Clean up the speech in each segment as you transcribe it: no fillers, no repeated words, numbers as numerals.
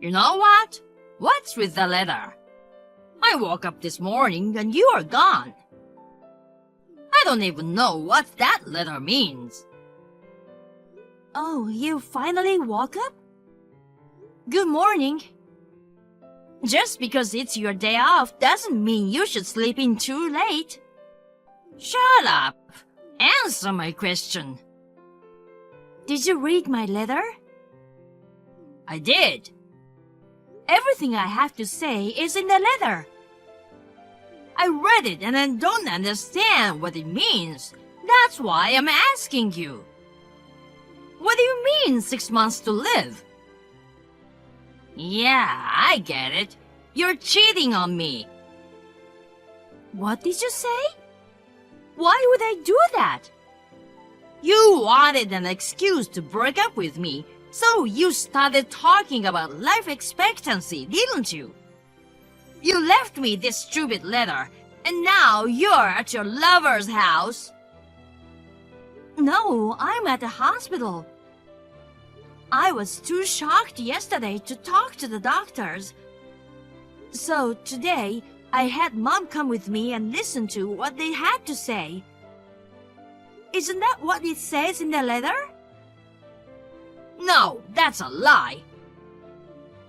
You know what? What's with the letter? I woke up this morning and you are gone. I don't even know what that letter means. Oh, you finally woke up? Good morning. Just because it's your day off doesn't mean you should sleep in too late. Shut up. Answer my question. Did you read my letter? I did. Everything I have to say is in the letter. I read it and I don't understand what it means. That's why I'm asking you. What do you mean 6 months to live? Yeah, I get it. You're cheating on me. What did you say? Why would I do that? You wanted an excuse to break up with me, so you started talking about life expectancy, didn't you? You left me this stupid letter, and now you're at your lover's house. No, I'm at the hospital. I was too shocked yesterday to talk to the doctors. So today, I had Mom come with me and listen to what they had to say. Isn't that what it says in the letter? No, that's a lie.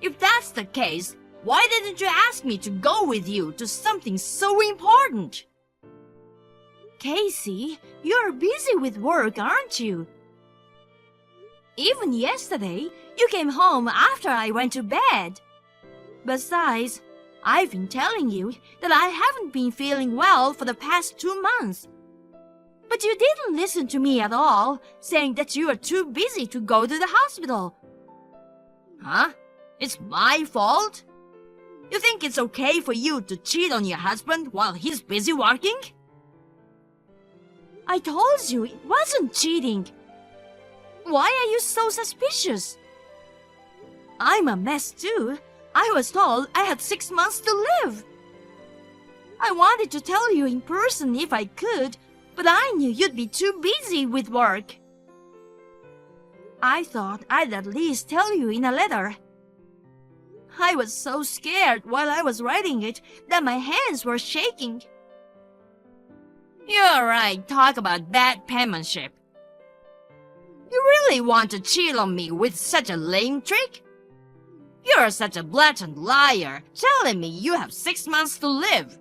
If that's the case, why didn't you ask me to go with you to something so important? Casey, you're busy with work, aren't you? Even yesterday, you came home after I went to bed. Besides, I've been telling you that I haven't been feeling well for the past 2 months. But you didn't listen to me at all, saying that you are too busy to go to the hospital. Huh? It's my fault? You think it's okay for you to cheat on your husband while he's busy working? I told you it wasn't cheating. Why are you so suspicious? I'm a mess too. I was told I had 6 months to live. I wanted to tell you in person if I could, but I knew you'd be too busy with work. I thought I'd at least tell you in a letter. I was so scared while I was writing it that my hands were shaking. You're right, talk about bad penmanship. You really want to cheat on me with such a lame trick? You're such a blatant liar, telling me you have 6 months to live.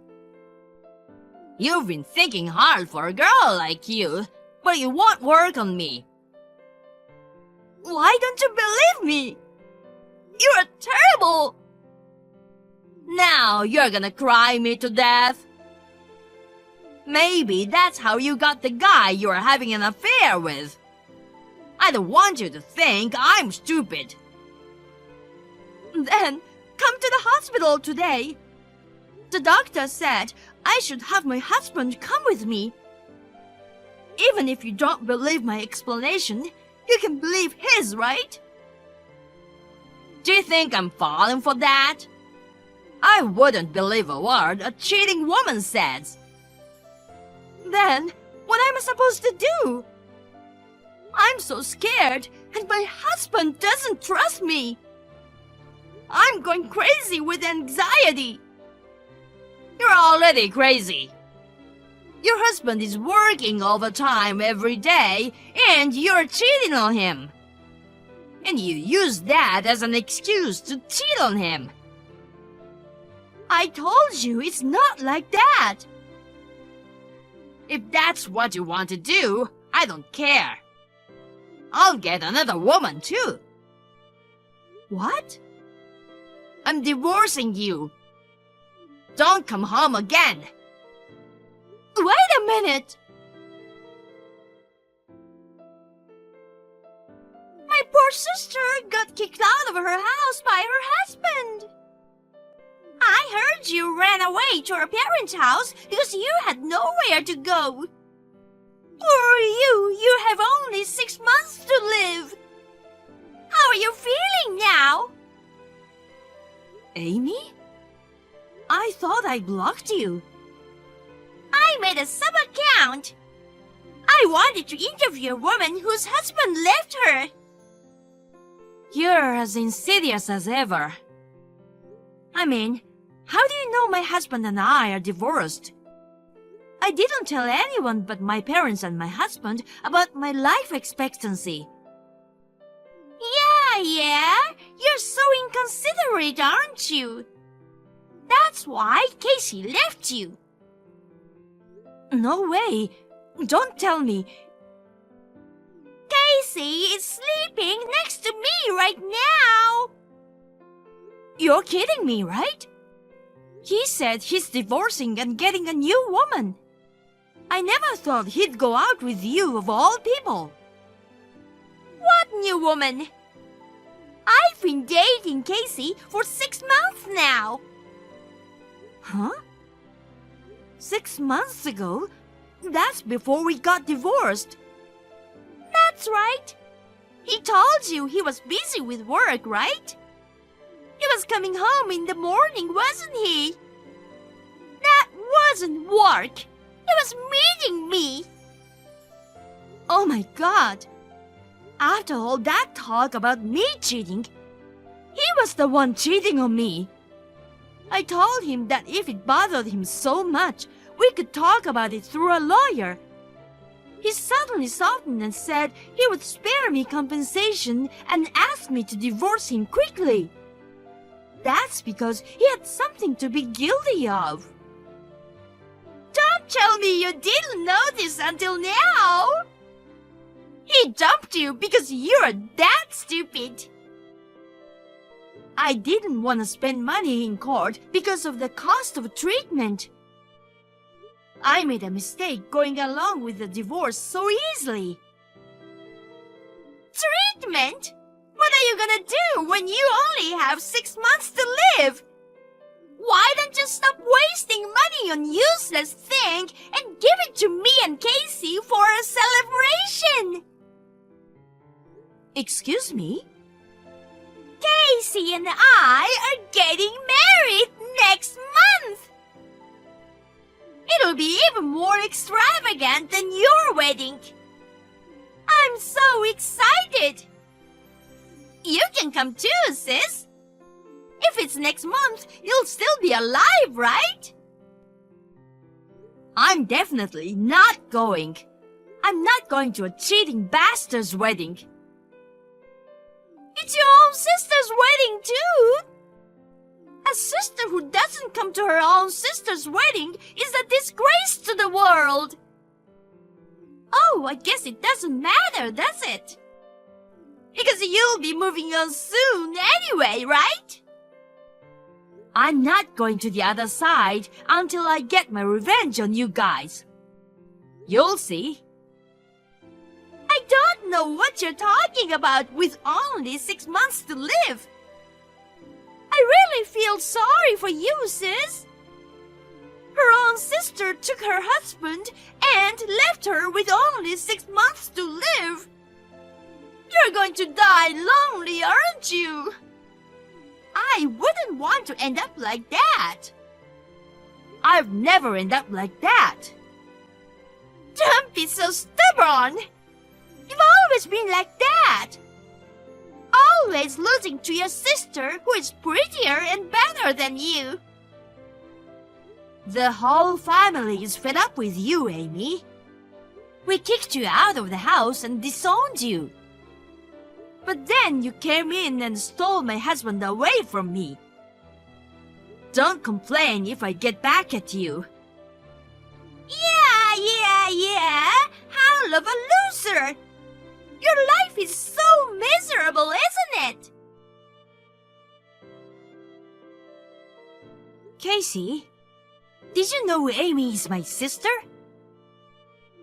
You've been thinking hard for a girl like you, but it won't work on me. Why don't you believe me? You're terrible! Now you're gonna cry me to death. Maybe that's how you got the guy you're having an affair with. I don't want you to think I'm stupid. Then, come to the hospital today. The doctor said I should have my husband come with me. Even if you don't believe my explanation, you can believe his, right? Do you think I'm falling for that? I wouldn't believe a word a cheating woman says. Then, what am I supposed to do? I'm so scared, and my husband doesn't trust me. I'm going crazy with anxiety. You're already crazy. Your husband is working overtime every day, and you're cheating on him. And you use that as an excuse to cheat on him. I told you it's not like that. If that's what you want to do, I don't care. I'll get another woman too. What? I'm divorcing you. Don't come home again. Wait a minute. My poor sister got kicked out of her house by her husband. I heard you ran away to her parents' house because you had nowhere to go. Poor you, you have only 6 months to live. How are you feeling now? Amy? I thought I blocked you. I made a sub-account. I wanted to interview a woman whose husband left her. You're as insidious as ever. I mean, how do you know my husband and I are divorced? I didn't tell anyone but my parents and my husband about my life expectancy. Yeah, you're so inconsiderate, aren't you? That's why Casey left you. No way. Don't tell me. Casey is sleeping next to me right now. You're kidding me, right? He said he's divorcing and getting a new woman. I never thought he'd go out with you of all people. What new woman? I've been dating Casey for 6 months now. Huh? 6 months ago? That's before we got divorced. That's right. He told you he was busy with work, right? He was coming home in the morning, wasn't he? That wasn't work. He was meeting me. Oh my God. After all that talk about me cheating, he was the one cheating on me. I told him that if it bothered him so much, we could talk about it through a lawyer. He suddenly softened and said he would spare me compensation and asked me to divorce him quickly. That's because he had something to be guilty of. Don't tell me you didn't know this until now. He dumped you because you're that stupid. I didn't want to spend money in court because of the cost of treatment. I made a mistake going along with the divorce so easily. Treatment? What are you gonna do when you only have 6 months to live? Why don't you stop wasting money on useless thing and give it to me and Casey for a celebration? Excuse me? Casey and I are getting married next month. It'll be even more extravagant than your wedding. I'm so excited. You can come too, sis. If it's next month, you'll still be alive, right? I'm definitely not going. I'm not going to a cheating bastard's wedding. It's your own sister's wedding too. A sister who doesn't come to her own sister's wedding is a disgrace to the world. Oh, I guess it doesn't matter, does it? Because you'll be moving on soon anyway, right? I'm not going to the other side until I get my revenge on you guys. You'll see. I don't know what you're talking about with only 6 months to live. I really feel sorry for you, sis. Her own sister took her husband and left her with only 6 months to live. You're going to die lonely, aren't you? I wouldn't want to end up like that. I've never ended up like that. Don't be so stubborn. You've always been like that. Always losing to your sister who is prettier and better than you. The whole family is fed up with you, Amy. We kicked you out of the house and disowned you. But then you came in and stole my husband away from me. Don't complain if I get back at you. Yeah. Howl of a loser. Your life is so miserable, isn't it? Casey, did you know Amy is my sister?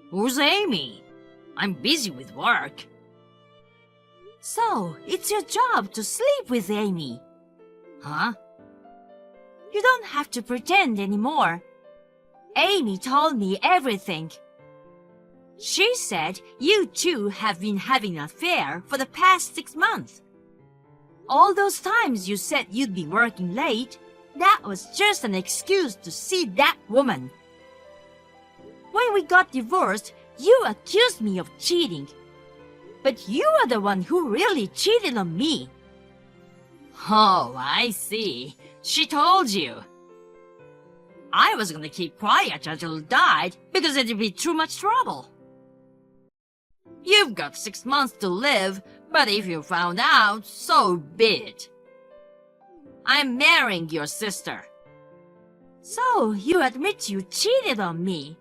Who's Amy? I'm busy with work. So, it's your job to sleep with Amy. Huh? You don't have to pretend anymore. Amy told me everything. She said you two have been having an affair for the past 6 months. All those times you said you'd be working late, that was just an excuse to see that woman. When we got divorced, you accused me of cheating. But you are the one who really cheated on me. Oh, I see. She told you. I was gonna keep quiet until you died because it'd be too much trouble. You've got 6 months to live, but if you found out, so be it. I'm marrying your sister. So, you admit you cheated on me.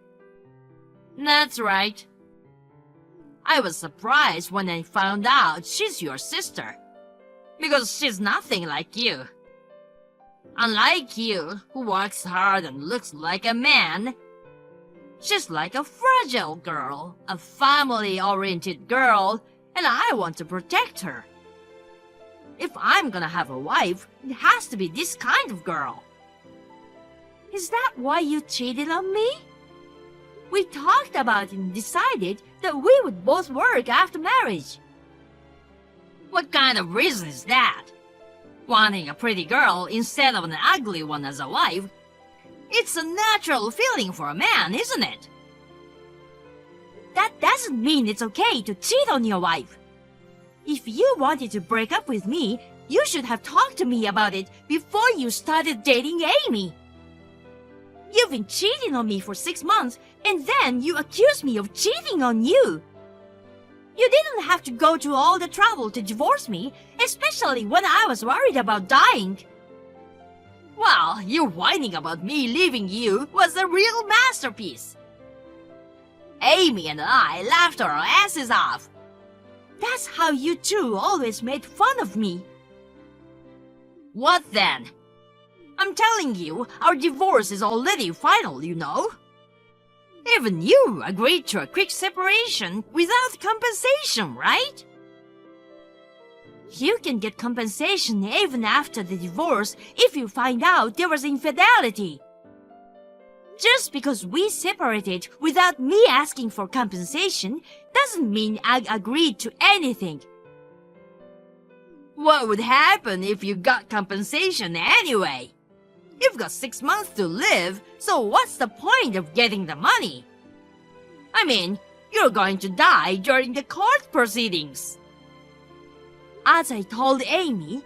That's right. I was surprised when I found out she's your sister, because she's nothing like you. Unlike you, who works hard and looks like a man, she's like a fragile girl, a family-oriented girl, and I want to protect her. If I'm gonna have a wife, it has to be this kind of girl. Is that why you cheated on me? We talked about it and decided that we would both work after marriage. What kind of reason is that? Wanting a pretty girl instead of an ugly one as a wife? It's a natural feeling for a man, isn't it? That doesn't mean it's okay to cheat on your wife. If you wanted to break up with me, you should have talked to me about it before you started dating Amy. You've been cheating on me for 6 months, and then you accuse me of cheating on you. You didn't have to go to all the trouble to divorce me, especially when I was worried about dying. Well, you whining about me leaving you was a real masterpiece. Amy and I laughed our asses off. That's how you two always made fun of me. What then? I'm telling you, our divorce is already final, you know. Even you agreed to a quick separation without compensation, right? You can get compensation even after the divorce if you find out there was infidelity. Just because we separated without me asking for compensation doesn't mean I agreed to anything. What would happen if you got compensation anyway? You've got 6 months to live, so what's the point of getting the money? I mean, you're going to die during the court proceedings. As I told Amy,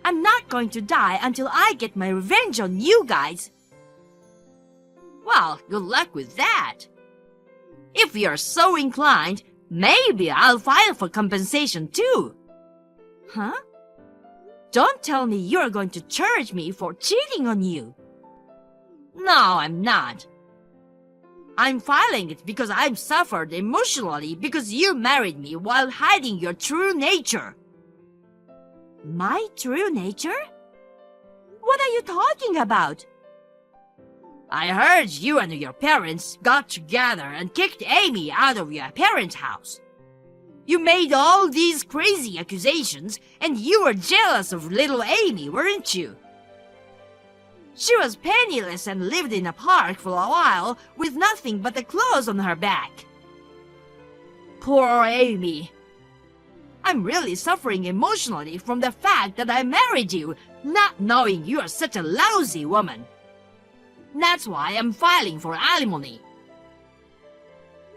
I'm not going to die until I get my revenge on you guys. Well, good luck with that. If you're so inclined, maybe I'll file for compensation too. Huh? Don't tell me you're going to charge me for cheating on you. No, I'm not. I'm filing it because I've suffered emotionally because you married me while hiding your true nature. My true nature? What are you talking about? I heard you and your parents got together and kicked Amy out of your parents' house. You made all these crazy accusations, and you were jealous of little Amy, weren't you? She was penniless and lived in a park for a while with nothing but the clothes on her back. Poor Amy. I'm really suffering emotionally from the fact that I married you, not knowing you are such a lousy woman. That's why I'm filing for alimony.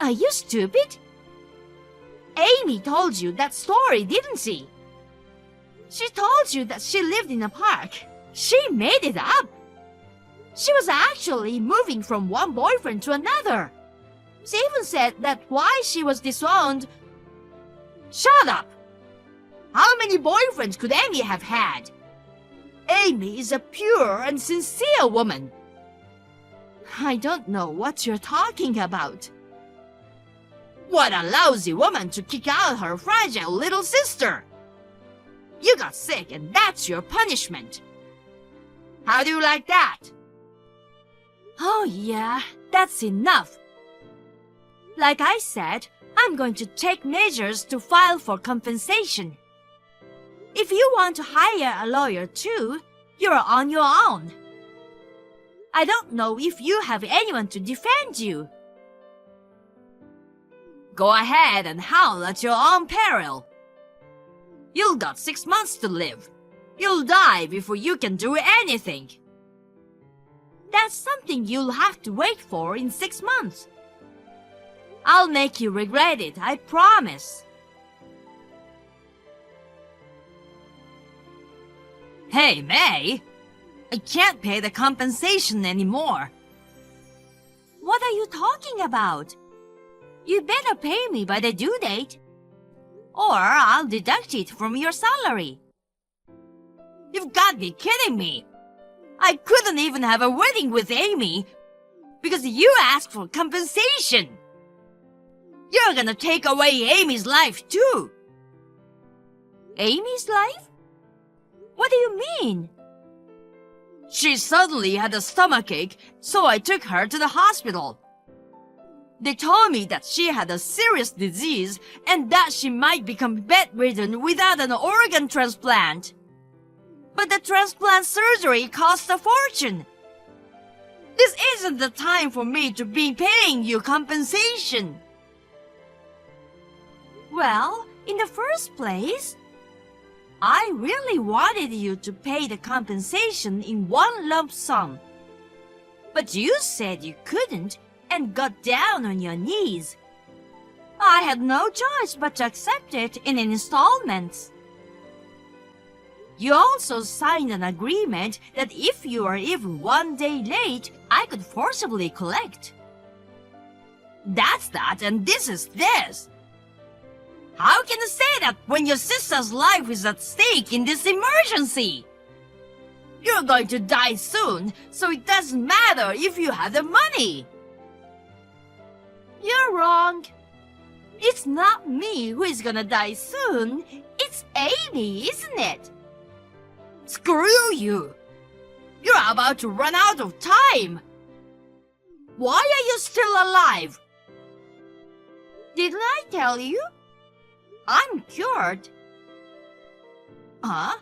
Are you stupid? Amy told you that story, didn't she? She told you that she lived in a park. She made it up. She was actually moving from one boyfriend to another. She even said that why she was disowned. Shut up! How many boyfriends could Amy have had? Amy is a pure and sincere woman. I don't know what you're talking about. What a lousy woman to kick out her fragile little sister! You got sick and that's your punishment. How do you like that? Oh yeah, that's enough. Like I said, I'm going to take measures to file for compensation. If you want to hire a lawyer too, you're on your own. I don't know if you have anyone to defend you. Go ahead and howl at your own peril. You've got 6 months to live. You'll die before you can do anything. That's something you'll have to wait for in 6 months. I'll make you regret it, I promise. Hey, May! I can't pay the compensation anymore. What are you talking about? You better pay me by the due date, or I'll deduct it from your salary. You've got to be kidding me! I couldn't even have a wedding with Amy because you asked for compensation. You're gonna take away Amy's life too. Amy's life? What do you mean? She suddenly had a stomachache, so I took her to the hospital. They told me that she had a serious disease and that she might become bedridden without an organ transplant. But the transplant surgery costs a fortune. This isn't the time for me to be paying you compensation. Well, in the first place, I really wanted you to pay the compensation in one lump sum. But you said you couldn't and got down on your knees. I had no choice but to accept it in installments. You also signed an agreement that if you are even one day late, I could forcibly collect. That's that, and this is this. How can you say that when your sister's life is at stake in this emergency? You're going to die soon, so it doesn't matter if you have the money. You're wrong. It's not me who is gonna die soon. It's Amy, isn't it? Screw you! You're about to run out of time. Why are you still alive? Didn't I tell you? I'm cured. Huh?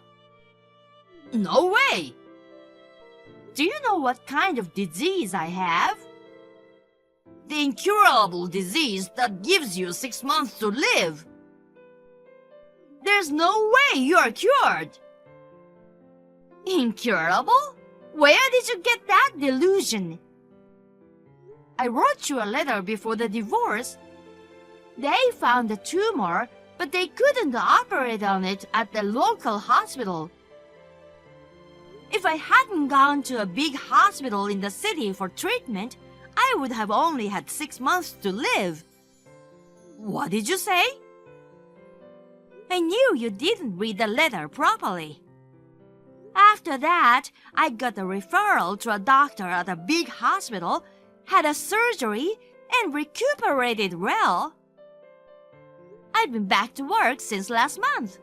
No way! Do you know what kind of disease I have? The incurable disease that gives you 6 months to live. There's no way you're cured. Incurable? Where did you get that delusion? I wrote you a letter before the divorce. They found the tumor, but they couldn't operate on it at the local hospital. If I hadn't gone to a big hospital in the city for treatment, I would have only had 6 months to live. What did you say? I knew you didn't read the letter properly. After that, I got a referral to a doctor at a big hospital, had a surgery, and recuperated well. I've been back to work since last month.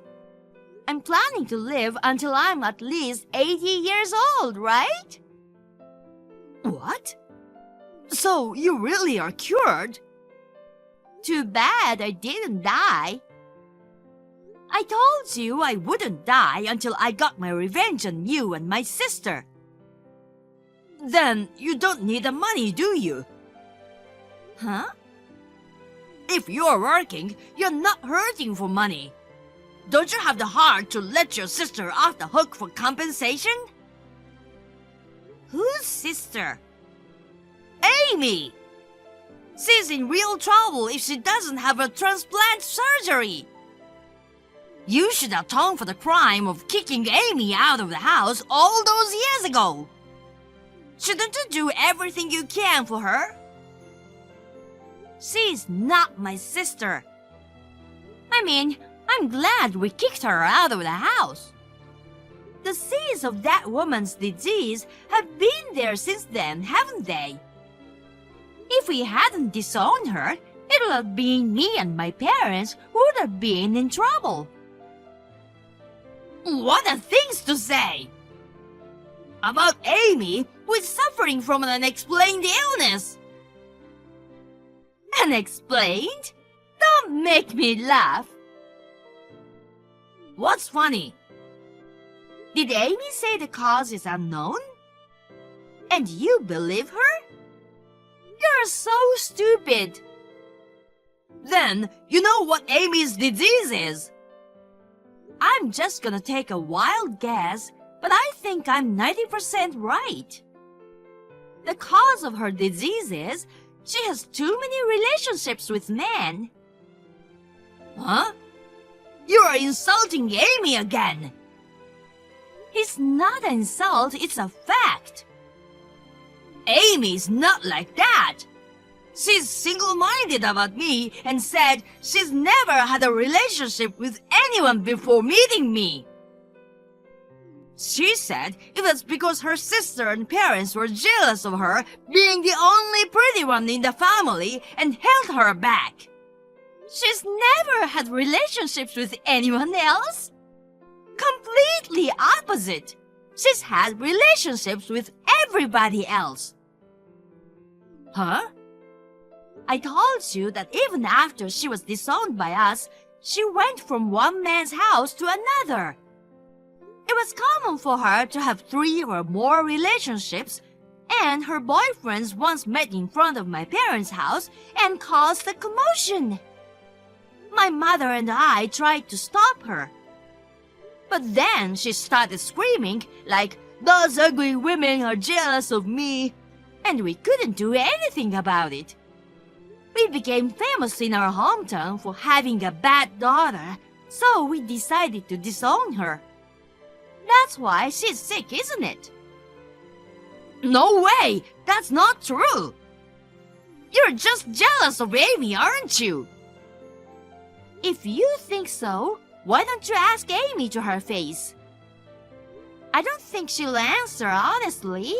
I'm planning to live until I'm at least 80 years old, right? What? So you really are cured? Too bad I didn't die. I told you I wouldn't die until I got my revenge on you and my sister. Then you don't need the money, do you? Huh? If you're working, you're not hurting for money. Don't you have the heart to let your sister off the hook for compensation? Whose sister? Amy! She's in real trouble if she doesn't have a transplant surgery. You should atone for the crime of kicking Amy out of the house all those years ago. Shouldn't you do everything you can for her? She's not my sister. I mean, I'm glad we kicked her out of the house. The seeds of that woman's disease have been there since then, haven't they? If we hadn't disowned her, it would have been me and my parents who would have been in trouble. What are things to say? About Amy, who is suffering from an unexplained illness. Unexplained? Don't make me laugh. What's funny? Did Amy say the cause is unknown? And you believe her? You're so stupid. Then you know what Amy's disease is. I'm just gonna take a wild guess, but I think I'm 90% right. The cause of her disease is she has too many relationships with men. Huh? You are insulting Amy again. It's not an insult, it's a fact. Amy's not like that. She's single-minded about me and said she's never had a relationship with anyone before meeting me. She said it was because her sister and parents were jealous of her being the only pretty one in the family and held her back. She's never had relationships with anyone else. Completely opposite. She's had relationships with everybody else. Huh? I told you that even after she was disowned by us, she went from one man's house to another. It was common for her to have 3 or more relationships, and her boyfriends once met in front of my parents' house and caused a commotion. My mother and I tried to stop her. But then she started screaming like, "Those ugly women are jealous of me," and we couldn't do anything about it. We became famous in our hometown for having a bad daughter, so we decided to disown her. That's why she's sick, isn't it? No way! That's not true! You're just jealous of Amy, aren't you? If you think so, why don't you ask Amy to her face? I don't think she'll answer honestly.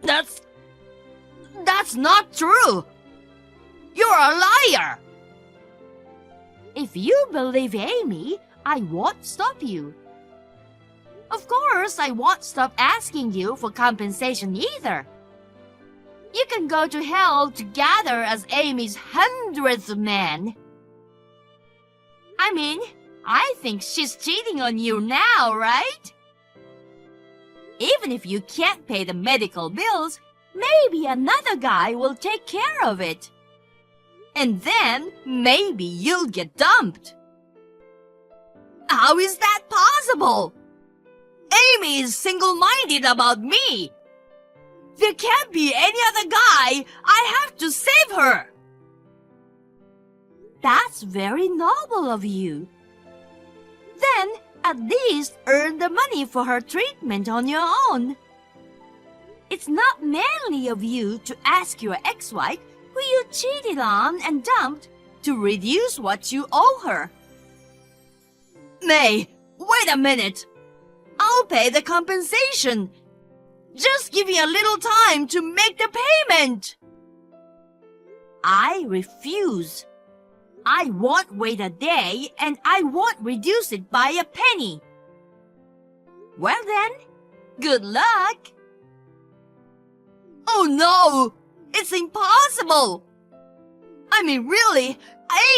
That's not true! You're a liar! If you believe Amy, I won't stop you. Of course, I won't stop asking you for compensation either. You can go to hell together as Amy's 100th man. I mean, I think she's cheating on you now, right? Even if you can't pay the medical bills, maybe another guy will take care of it. And then, maybe you'll get dumped. How is that possible? Amy is single-minded about me. There can't be any other guy. I have to save her. That's very noble of you. Then, at least earn the money for her treatment on your own. It's not manly of you to ask your ex-wife, who you cheated on and dumped, to reduce what you owe her. May, wait a minute. I'll pay the compensation. Just give me a little time to make the payment. I refuse. I won't wait a day, and I won't reduce it by a penny. Well then, good luck. Oh no! It's impossible! I mean, really,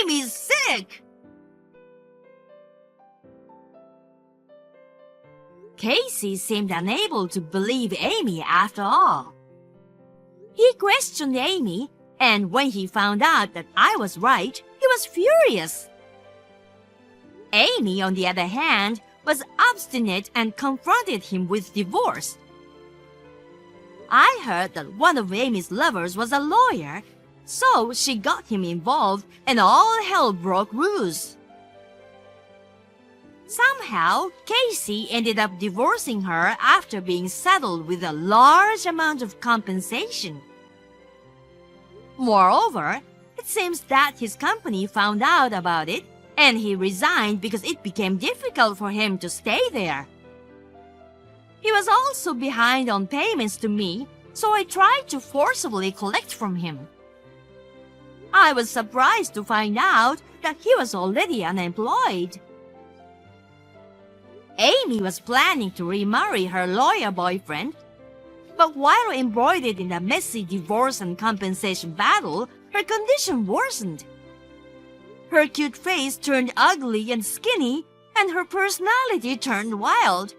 Amy's sick! Casey seemed unable to believe Amy after all. He questioned Amy, and when he found out that I was right, he was furious. Amy, on the other hand, was obstinate and confronted him with divorce. I heard that one of Amy's lovers was a lawyer, so she got him involved and all hell broke loose. Somehow, Casey ended up divorcing her after being saddled with a large amount of compensation. Moreover, it seems that his company found out about it and he resigned because it became difficult for him to stay there. He was also behind on payments to me, so I tried to forcibly collect from him. I was surprised to find out that he was already unemployed. Amy was planning to remarry her lawyer boyfriend, but while embroiled in a messy divorce and compensation battle, her condition worsened. Her cute face turned ugly and skinny, and her personality turned wild.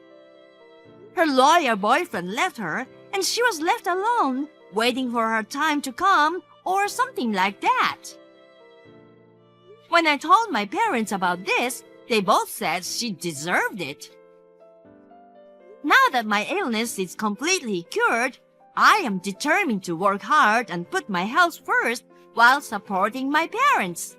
Her lawyer boyfriend left her, and she was left alone, waiting for her time to come, or something like that. When I told my parents about this, they both said she deserved it. Now that my illness is completely cured, I am determined to work hard and put my health first while supporting my parents.